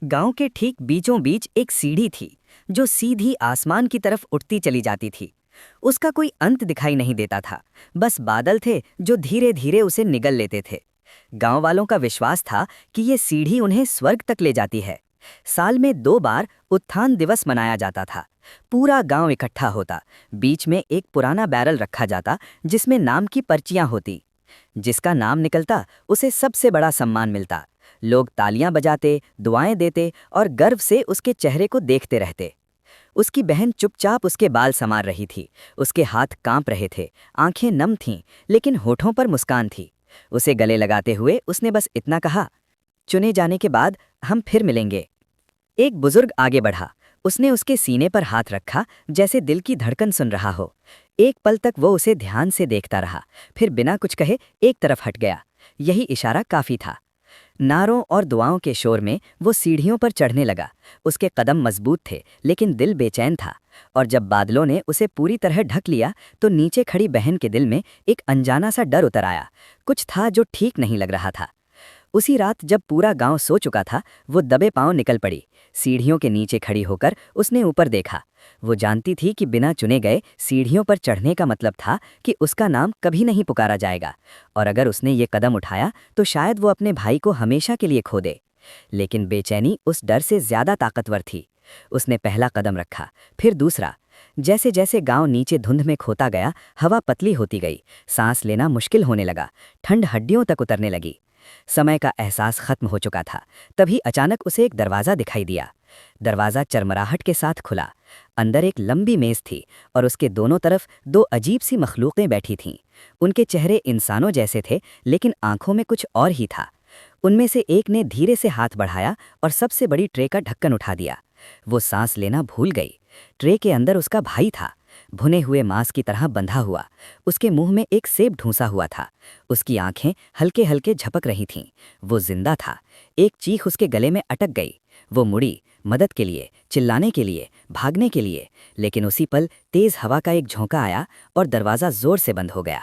गांव के ठीक बीचों बीच एक सीढ़ी थी जो सीधी आसमान की तरफ उठती चली जाती थी। उसका कोई अंत दिखाई नहीं देता था, बस बादल थे जो धीरे धीरे उसे निगल लेते थे। गांव वालों का विश्वास था कि ये सीढ़ी उन्हें स्वर्ग तक ले जाती है। साल में 2 बार उत्थान दिवस मनाया जाता था। पूरा गांव इकट्ठा होता, बीच में एक पुराना बैरल रखा जाता जिसमें नाम की पर्चियां होती। जिसका नाम निकलता उसे सबसे बड़ा सम्मान मिलता। लोग तालियां बजाते, दुआएं देते और गर्व से उसके चेहरे को देखते रहते। उसकी बहन चुपचाप उसके बाल संवार रही थी। उसके हाथ कांप रहे थे, आंखें नम थीं, लेकिन होठों पर मुस्कान थी। उसे गले लगाते हुए उसने बस इतना कहा, चुने जाने के बाद हम फिर मिलेंगे। एक बुजुर्ग आगे बढ़ा। उसने उसके सीने पर हाथ रखा, जैसे दिल की धड़कन सुन रहा हो। एक पल तक वो उसे ध्यान से देखता रहा, फिर बिना कुछ कहे एक तरफ हट गया। यही इशारा काफी था। नारों और दुआओं के शोर में वो सीढ़ियों पर चढ़ने लगा। उसके कदम मजबूत थे, लेकिन दिल बेचैन था। और जब बादलों ने उसे पूरी तरह ढक लिया, तो नीचे खड़ी बहन के दिल में एक अनजाना सा डर उतर आया। कुछ था जो ठीक नहीं लग रहा था। उसी रात जब पूरा गांव सो चुका था, वो दबे पांव निकल पड़ी। सीढ़ियों के नीचे खड़ी होकर उसने ऊपर देखा। वो जानती थी कि बिना चुने गए सीढ़ियों पर चढ़ने का मतलब था कि उसका नाम कभी नहीं पुकारा जाएगा, और अगर उसने ये कदम उठाया तो शायद वो अपने भाई को हमेशा के लिए खो दे। लेकिन बेचैनी उस डर से ज्यादा ताकतवर थी। उसने पहला कदम रखा, फिर दूसरा। जैसे जैसे गांव नीचे धुंध में खोता गया, हवा पतली होती गई, सांस लेना मुश्किल होने लगा, ठंड हड्डियों तक उतरने लगी। समय का एहसास खत्म हो चुका था। तभी अचानक उसे एक दरवाज़ा दिखाई दिया। दरवाज़ा चरमराहट के साथ खुला। अंदर एक लंबी मेज़ थी और उसके दोनों तरफ 2 अजीब सी मखलूक़ें बैठी थीं। उनके चेहरे इंसानों जैसे थे, लेकिन आंखों में कुछ और ही था। उनमें से एक ने धीरे से हाथ बढ़ाया और सबसे बड़ी ट्रे का ढक्कन उठा दिया। वो सांस लेना भूल गई। ट्रे के अंदर उसका भाई था, भुने हुए मांस की तरह बंधा हुआ। उसके मुंह में एक सेब ढूंसा हुआ था। उसकी आंखें हल्के हल्के झपक रही थीं। वो जिंदा था। एक चीख उसके गले में अटक गई। वो मुड़ी, मदद के लिए, चिल्लाने के लिए, भागने के लिए, लेकिन उसी पल तेज हवा का एक झोंका आया और दरवाज़ा जोर से बंद हो गया।